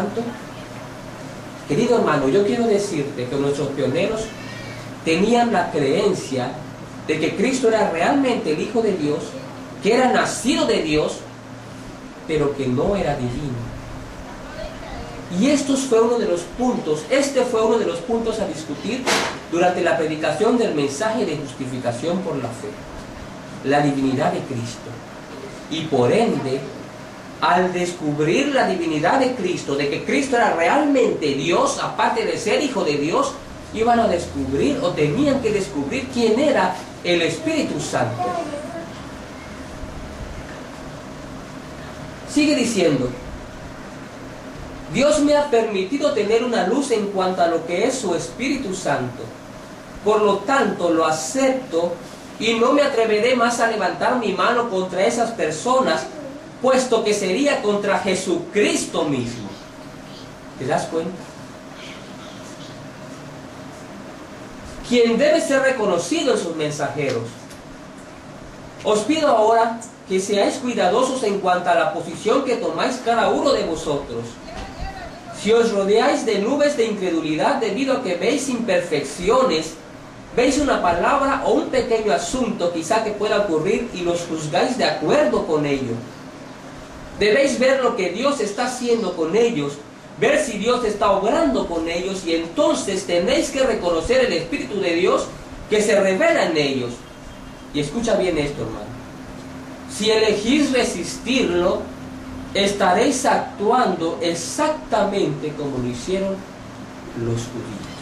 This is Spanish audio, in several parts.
Santo. Querido hermano, yo quiero decirte que nuestros pioneros tenían la creencia de que Cristo era realmente el Hijo de Dios, que era nacido de Dios, pero que no era divino. Y este fue uno de los puntos a discutir durante la predicación del mensaje de justificación por la fe, la divinidad de Cristo. Y por ende, al descubrir la divinidad de Cristo, de que Cristo era realmente Dios, aparte de ser Hijo de Dios, iban a descubrir o tenían que descubrir quién era el Espíritu Santo. Sigue diciendo: Dios me ha permitido tener una luz en cuanto a lo que es su Espíritu Santo. Por lo tanto, lo acepto y no me atreveré más a levantar mi mano contra esas personas, puesto que sería contra Jesucristo mismo. ¿Te das cuenta? Quien debe ser reconocido en sus mensajeros. Os pido ahora que seáis cuidadosos en cuanto a la posición que tomáis cada uno de vosotros. Si os rodeáis de nubes de incredulidad debido a que veis imperfecciones, veis una palabra o un pequeño asunto quizá que pueda ocurrir y los juzgáis de acuerdo con ello. Debéis ver lo que Dios está haciendo con ellos, ver si Dios está obrando con ellos, y entonces tenéis que reconocer el Espíritu de Dios que se revela en ellos. Y escucha bien esto, hermano. Si elegís resistirlo, estaréis actuando exactamente como lo hicieron los judíos.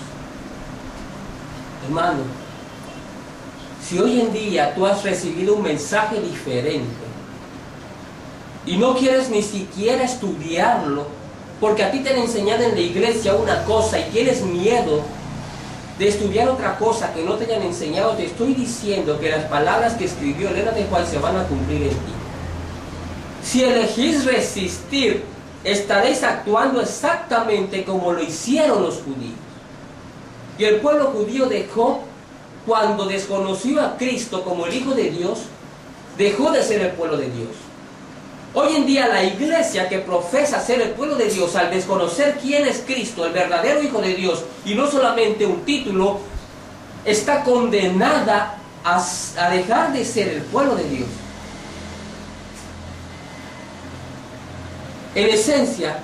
Hermano, si hoy en día tú has recibido un mensaje diferente y no quieres ni siquiera estudiarlo, porque a ti te han enseñado en la iglesia una cosa y tienes miedo de estudiar otra cosa que no te hayan enseñado, te estoy diciendo que las palabras que escribió Elena de White se van a cumplir en ti. Si elegís resistir, estaréis actuando exactamente como lo hicieron los judíos. Y el pueblo judío dejó, cuando desconoció a Cristo como el Hijo de Dios, dejó de ser el pueblo de Dios. Hoy en día la iglesia que profesa ser el pueblo de Dios, al desconocer quién es Cristo, el verdadero Hijo de Dios, y no solamente un título, está condenada a dejar de ser el pueblo de Dios. En esencia,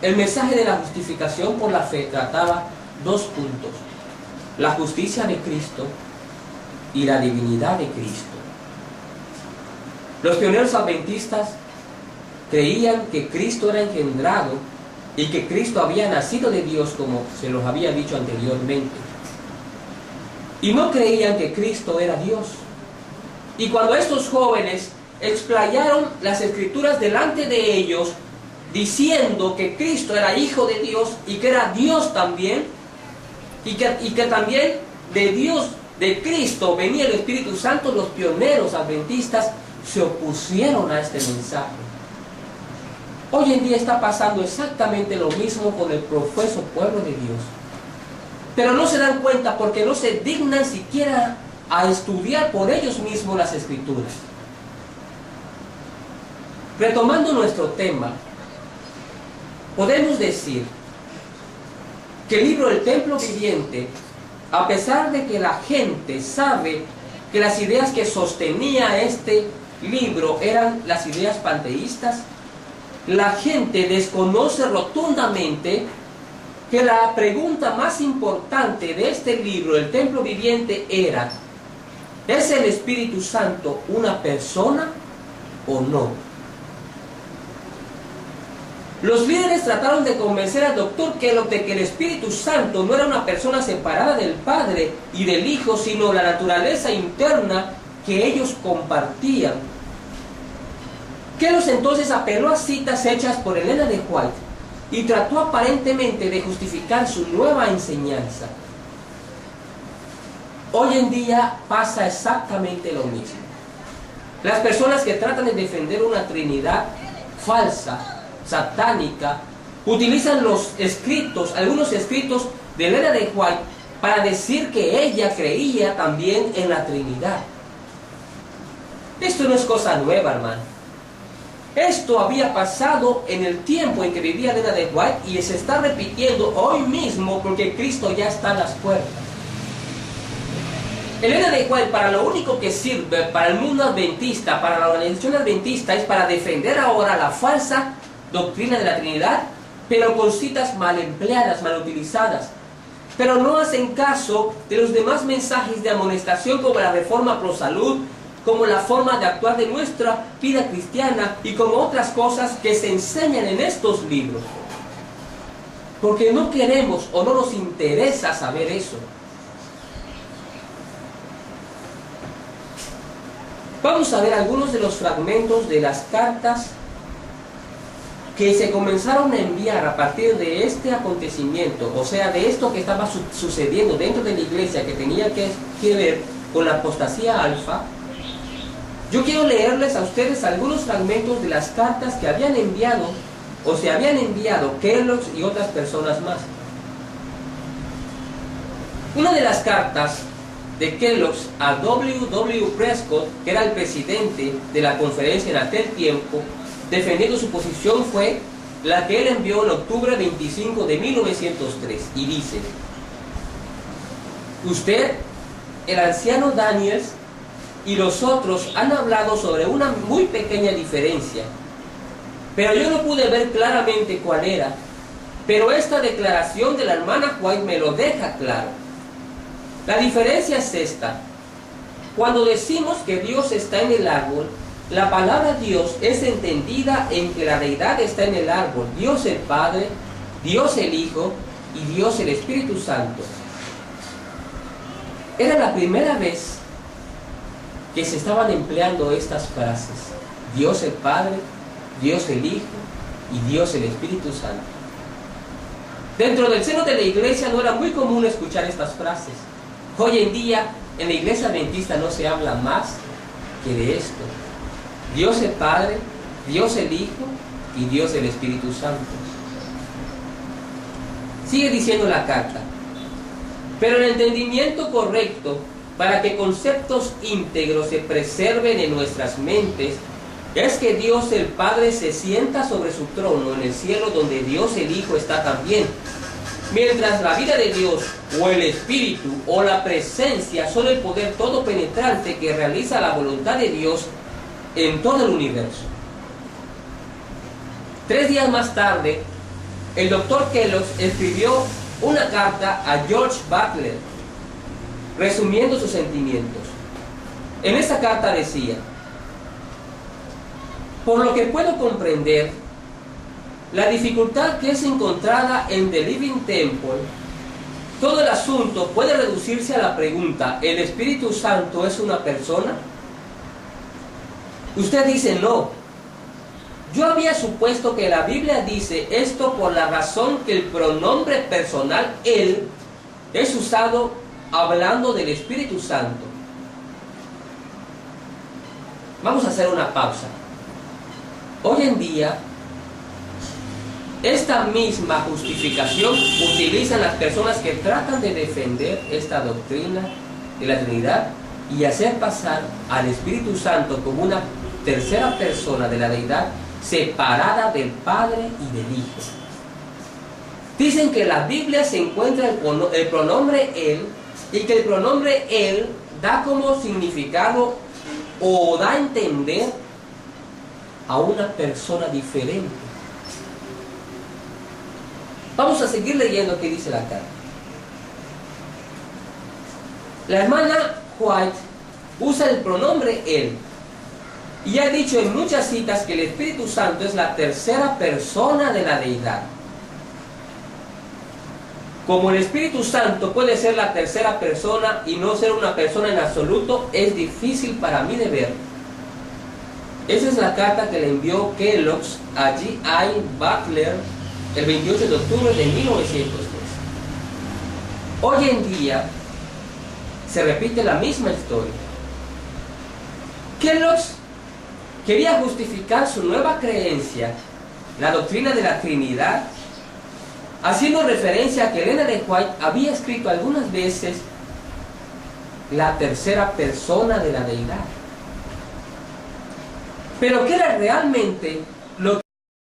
el mensaje de la justificación por la fe trataba dos puntos: la justicia de Cristo y la divinidad de Cristo. Los pioneros adventistas creían que Cristo era engendrado y que Cristo había nacido de Dios, como se los había dicho anteriormente. Y no creían que Cristo era Dios. Y cuando estos jóvenes explayaron las Escrituras delante de ellos, diciendo que Cristo era Hijo de Dios y que era Dios también, y que también de Dios, de Cristo, venía el Espíritu Santo, los pioneros adventistas se opusieron a este mensaje. Hoy en día está pasando exactamente lo mismo con el profeso pueblo de Dios. Pero no se dan cuenta porque no se dignan siquiera a estudiar por ellos mismos las Escrituras. Retomando nuestro tema, podemos decir que el libro del Templo Viviente, a pesar de que la gente sabe que las ideas que sostenía este libro eran las ideas panteístas, la gente desconoce rotundamente que la pregunta más importante de este libro, el Templo Viviente, era: ¿es el Espíritu Santo una persona o no? Los líderes trataron de convencer al doctor Kellogg de que el Espíritu Santo no era una persona separada del Padre y del Hijo, sino la naturaleza interna que ellos compartían. Kellogg entonces apeló a citas hechas por Elena de White y trató aparentemente de justificar su nueva enseñanza. Hoy en día pasa exactamente lo mismo. Las personas que tratan de defender una Trinidad falsa, satánica, utilizan los escritos, algunos escritos de Elena de White, para decir que ella creía también en la Trinidad. Esto no es cosa nueva, hermano. Esto había pasado en el tiempo en que vivía Elena de White y se está repitiendo hoy mismo porque Cristo ya está a las puertas. Elena de White, para lo único que sirve para el mundo adventista, para la organización adventista, es para defender ahora la falsa doctrina de la Trinidad, pero con citas mal empleadas, mal utilizadas. Pero no hacen caso de los demás mensajes de amonestación como la reforma pro salud, como la forma de actuar de nuestra vida cristiana y como otras cosas que se enseñan en estos libros. Porque no queremos o no nos interesa saber eso. Vamos a ver algunos de los fragmentos de las cartas que se comenzaron a enviar a partir de este acontecimiento, o sea, de esto que estaba sucediendo dentro de la iglesia, que tenía que ver con la apostasía alfa. Yo quiero leerles a ustedes algunos fragmentos de las cartas que habían enviado, o se habían enviado Kellogg y otras personas más. Una de las cartas de Kellogg a W. Prescott, que era el presidente de la conferencia en aquel tiempo, defendiendo su posición, fue la que él envió en octubre 25 de 1903, y dice: usted, el anciano Daniels y los otros han hablado sobre una muy pequeña diferencia, pero yo no pude ver claramente cuál era, pero esta declaración de la hermana White me lo deja claro. La diferencia es esta: cuando decimos que Dios está en el árbol, la palabra Dios es entendida en que la deidad está en el árbol, Dios el Padre, Dios el Hijo y Dios el Espíritu Santo. Era la primera vez que se estaban empleando estas frases: Dios el Padre, Dios el Hijo y Dios el Espíritu Santo. Dentro del seno de la iglesia no era muy común escuchar estas frases. Hoy en día en la iglesia adventista no se habla más que de esto: Dios el Padre, Dios el Hijo y Dios el Espíritu Santo. Sigue diciendo la carta: pero el entendimiento correcto, para que conceptos íntegros se preserven en nuestras mentes, es que Dios el Padre se sienta sobre su trono en el cielo, donde Dios el Hijo está también, mientras la vida de Dios, o el Espíritu, o la presencia son el poder todo penetrante que realiza la voluntad de Dios en todo el universo. 3 días más tarde, el doctor Kellogg escribió una carta a George Butler, resumiendo sus sentimientos. En esa carta decía: por lo que puedo comprender, la dificultad que es encontrada en The Living Temple, todo el asunto puede reducirse a la pregunta: ¿el Espíritu Santo es una persona? Usted dice no. Yo había supuesto que la Biblia dice esto por la razón que el pronombre personal él es usado hablando del Espíritu Santo. Vamos a hacer una pausa. Hoy en día, esta misma justificación utilizan las personas que tratan de defender esta doctrina de la Trinidad y hacer pasar al Espíritu Santo como una tercera persona de la deidad, separada del Padre y del Hijo. Dicen que en la Biblia se encuentra el pronombre él, y que el pronombre él da como significado o da a entender a una persona diferente. Vamos a seguir leyendo qué dice la carta. La hermana White usa el pronombre él y ha dicho en muchas citas que el Espíritu Santo es la tercera persona de la deidad. Como el Espíritu Santo puede ser la tercera persona y no ser una persona en absoluto, es difícil para mí de ver. Esa es la carta que le envió Kellogg a G.I. Butler el 28 de octubre de 1903. Hoy en día se repite la misma historia. Kellogg quería justificar su nueva creencia, la doctrina de la Trinidad, haciendo referencia a que Elena de White había escrito algunas veces la tercera persona de la deidad. Pero ¿qué era realmente